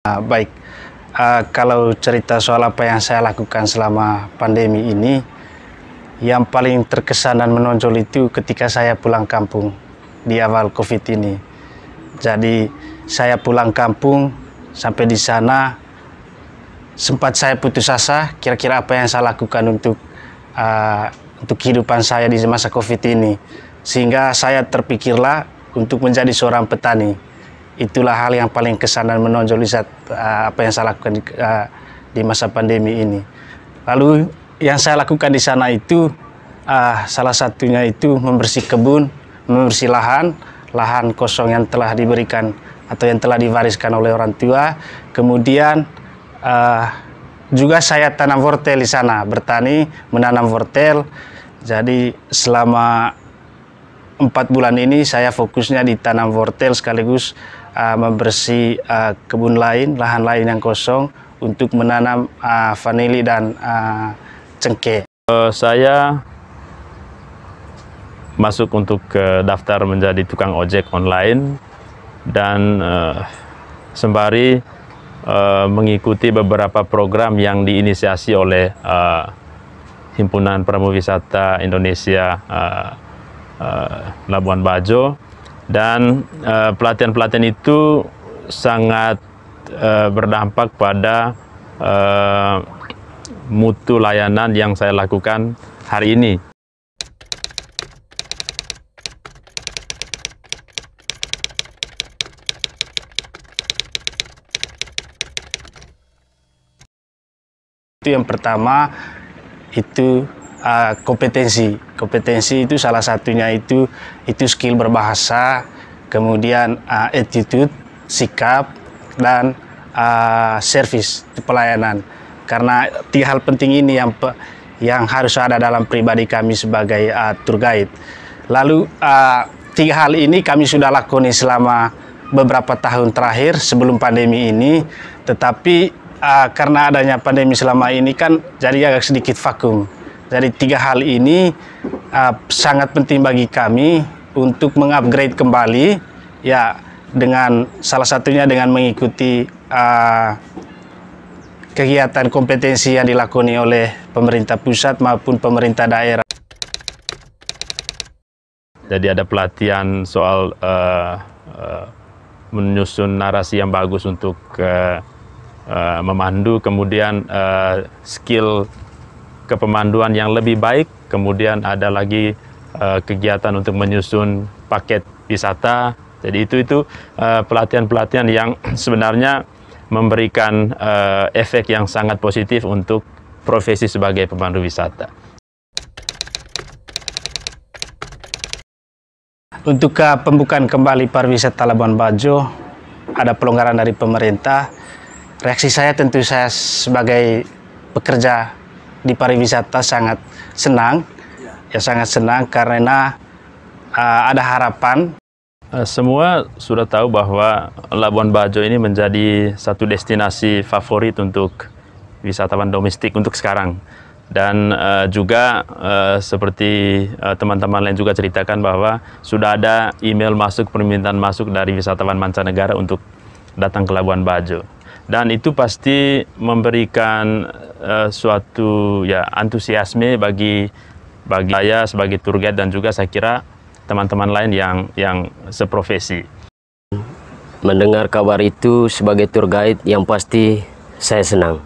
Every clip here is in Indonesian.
Baik, kalau cerita soal apa yang saya lakukan selama pandemi ini, yang paling terkesan dan menonjol itu ketika saya pulang kampung di awal COVID ini. Jadi saya pulang kampung, sampai di sana sempat saya putus asa, kira-kira apa yang saya lakukan untuk kehidupan saya di masa COVID ini. Sehingga saya terpikirlah untuk menjadi seorang petani. Itulah hal yang paling kesan dan menonjol di saat apa yang saya lakukan di masa pandemi ini. Lalu yang saya lakukan di sana itu salah satunya itu membersih kebun, membersih lahan kosong yang telah diberikan atau yang telah diwariskan oleh orang tua. Kemudian juga saya tanam wortel di sana, bertani, menanam wortel. Jadi selama 4 bulan ini saya fokusnya di tanam wortel sekaligus membersih kebun lain, lahan lain yang kosong untuk menanam vanili dan cengkeh. Saya masuk untuk daftar menjadi tukang ojek online dan sembari mengikuti beberapa program yang diinisiasi oleh Himpunan Pramuwisata Indonesia Labuan Bajo, dan pelatihan-pelatihan itu sangat berdampak pada mutu layanan yang saya lakukan hari ini. Itu yang pertama itu kompetensi itu salah satunya itu skill berbahasa, kemudian attitude, sikap, dan service, pelayanan. Karena 3 hal penting ini yang harus ada dalam pribadi kami sebagai tour guide. Lalu 3 hal ini kami sudah lakoni selama beberapa tahun terakhir sebelum pandemi ini, tetapi karena adanya pandemi selama ini kan jadi agak sedikit vakum. Jadi 3 hal ini sangat penting bagi kami untuk mengupgrade kembali, ya, dengan salah satunya dengan mengikuti kegiatan kompetensi yang dilakoni oleh pemerintah pusat maupun pemerintah daerah. Jadi ada pelatihan soal menyusun narasi yang bagus untuk memandu, kemudian skill kepemanduan yang lebih baik, kemudian ada lagi kegiatan untuk menyusun paket wisata. Jadi itu pelatihan-pelatihan yang sebenarnya memberikan efek yang sangat positif untuk profesi sebagai pemandu wisata. Untuk pembukaan kembali pariwisata Labuan Bajo, ada pelonggaran dari pemerintah. Reaksi saya tentu saya sebagai pekerja di pariwisata sangat senang. Ya sangat senang karena ada harapan. Semua sudah tahu bahwa Labuan Bajo ini menjadi satu destinasi favorit untuk wisatawan domestik untuk sekarang. Dan juga seperti teman-teman lain juga ceritakan bahwa sudah ada email masuk, permintaan masuk dari wisatawan mancanegara untuk datang ke Labuan Bajo. Dan itu pasti memberikan suatu ya antusiasme bagi saya sebagai tour guide dan juga saya kira teman-teman lain yang seprofesi. Mendengar kabar itu sebagai tour guide yang pasti saya senang.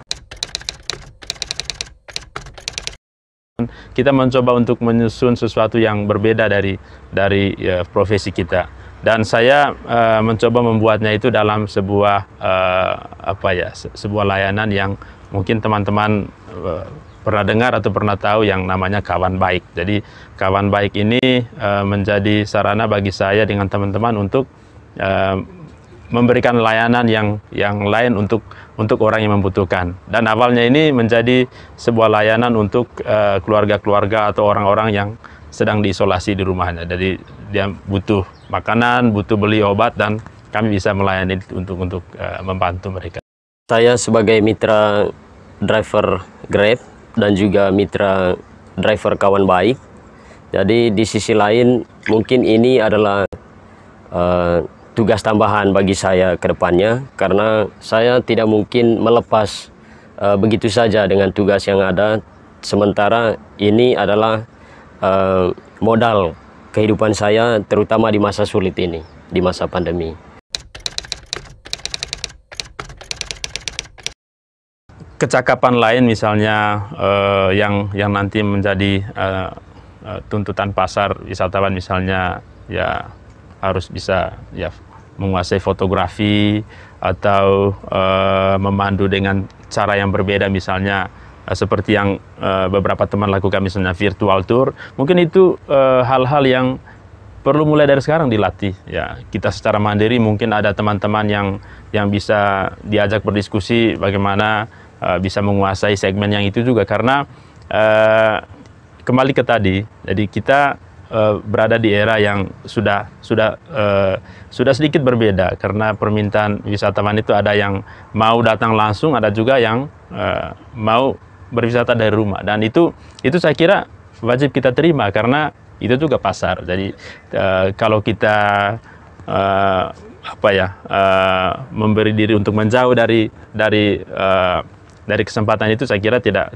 Kita mencoba untuk menyusun sesuatu yang berbeda dari profesi kita, dan saya mencoba membuatnya itu dalam sebuah sebuah layanan yang mungkin teman-teman pernah dengar atau pernah tahu yang namanya kawan baik. Jadi kawan baik ini menjadi sarana bagi saya dengan teman-teman untuk memberikan layanan yang lain untuk orang yang membutuhkan. Dan awalnya ini menjadi sebuah layanan untuk keluarga-keluarga atau orang-orang yang sedang diisolasi di rumahnya. Jadi dia butuh makanan, butuh beli obat, dan kami bisa melayani untuk membantu mereka. Saya sebagai mitra driver Grab dan juga mitra driver kawan baik. Jadi di sisi lain mungkin ini adalah tugas tambahan bagi saya ke depannya, karena saya tidak mungkin melepas begitu saja dengan tugas yang ada, sementara ini adalah modal kehidupan saya terutama di masa sulit ini, di masa pandemi. Kecakapan lain misalnya yang nanti menjadi tuntutan pasar wisatawan, misalnya ya harus bisa ya menguasai fotografi atau memandu dengan cara yang berbeda, misalnya seperti yang beberapa teman lakukan, misalnya virtual tour. Mungkin itu hal-hal yang perlu mulai dari sekarang dilatih. Ya, kita secara mandiri mungkin ada teman-teman yang bisa diajak berdiskusi bagaimana bisa menguasai segmen yang itu juga, karena kembali ke tadi, jadi kita berada di era yang sudah sedikit berbeda, karena permintaan wisatawan itu ada yang mau datang langsung, ada juga yang mau berwisata dari rumah, dan itu saya kira wajib kita terima karena itu juga pasar. Jadi kalau kita memberi diri untuk menjauh dari kesempatan itu, saya kira tidak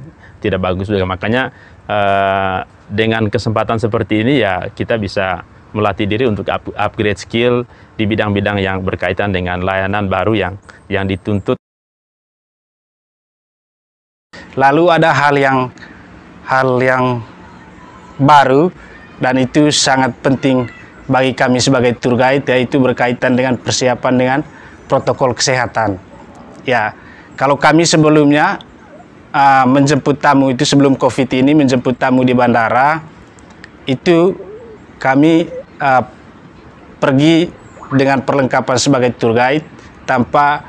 bagus juga. Makanya dengan kesempatan seperti ini ya kita bisa melatih diri untuk upgrade skill di bidang-bidang yang berkaitan dengan layanan baru yang dituntut. Lalu ada hal yang baru dan itu sangat penting bagi kami sebagai tour guide, yaitu berkaitan dengan persiapan dengan protokol kesehatan. Ya, kalau kami sebelumnya menjemput tamu itu sebelum COVID ini, menjemput tamu di bandara, itu kami pergi dengan perlengkapan sebagai tour guide tanpa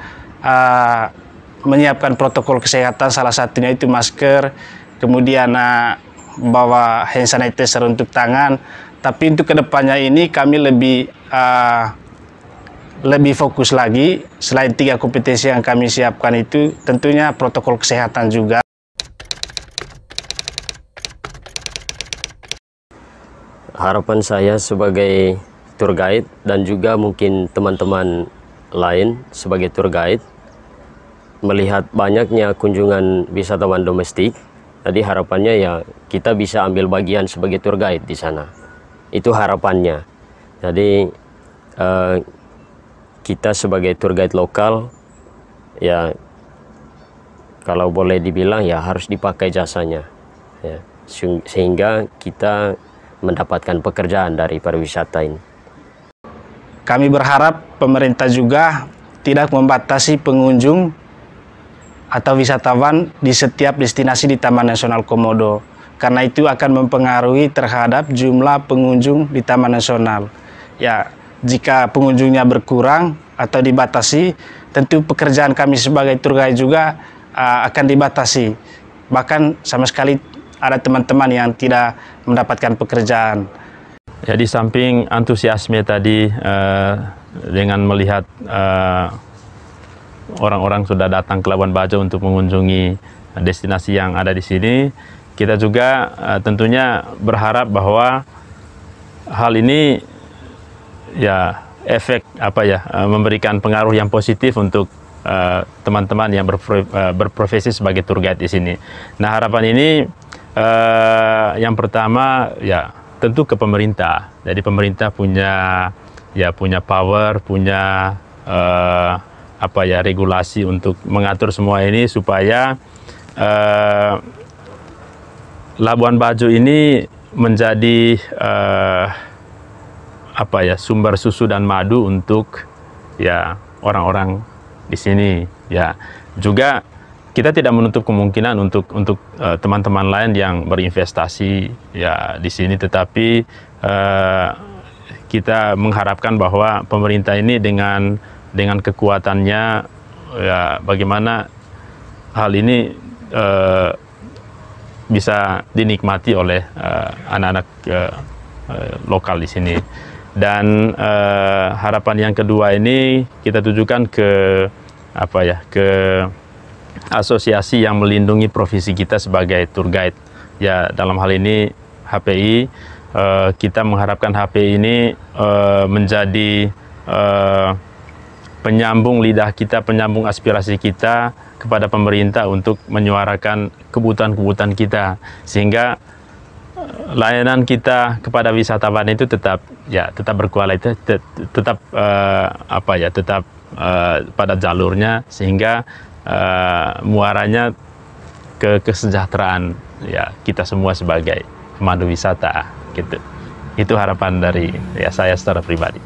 menyiapkan protokol kesehatan, salah satunya itu masker, kemudian bawa hand sanitizer untuk tangan. Tapi untuk kedepannya ini kami lebih fokus lagi. Selain 3 kompetensi yang kami siapkan itu, tentunya protokol kesehatan juga. Harapan saya sebagai tour guide dan juga mungkin teman-teman lain sebagai tour guide, melihat banyaknya kunjungan wisatawan domestik, jadi harapannya ya kita bisa ambil bagian sebagai tour guide di sana. Itu harapannya. Jadi kita sebagai tour guide lokal ya kalau boleh dibilang ya harus dipakai jasanya ya, sehingga kita mendapatkan pekerjaan dari pariwisata ini. Kami berharap pemerintah juga tidak membatasi pengunjung atau wisatawan di setiap destinasi di Taman Nasional Komodo, karena itu akan mempengaruhi terhadap jumlah pengunjung di Taman Nasional. Ya, jika pengunjungnya berkurang atau dibatasi, tentu pekerjaan kami sebagai tour guide juga akan dibatasi. Bahkan sama sekali ada teman-teman yang tidak mendapatkan pekerjaan. Ya, di samping antusiasme tadi dengan melihat orang-orang sudah datang ke Labuan Bajo untuk mengunjungi destinasi yang ada di sini, kita juga tentunya berharap bahwa hal ini ya memberikan pengaruh yang positif untuk teman-teman yang berprofesi sebagai tour guide di sini. Nah, harapan ini yang pertama ya tentu ke pemerintah. Jadi pemerintah punya power, punya regulasi untuk mengatur semua ini supaya Labuan Bajo ini menjadi sumber susu dan madu untuk ya orang-orang di sini. Ya, juga kita tidak menutup kemungkinan untuk teman-teman lain yang berinvestasi ya di sini, tetapi kita mengharapkan bahwa pemerintah ini dengan kekuatannya ya bagaimana hal ini bisa dinikmati oleh anak-anak lokal di sini. Dan harapan yang kedua ini kita tujukan ke asosiasi yang melindungi profesi kita sebagai tour guide. Ya, dalam hal ini HPI, kita mengharapkan HPI ini menjadi penyambung lidah kita, penyambung aspirasi kita kepada pemerintah untuk menyuarakan kebutuhan-kebutuhan kita, sehingga layanan kita kepada wisatawan itu tetap berkualitas, tetap pada jalurnya, sehingga muaranya ke kesejahteraan ya kita semua sebagai pemandu wisata gitu. Itu harapan dari saya secara pribadi.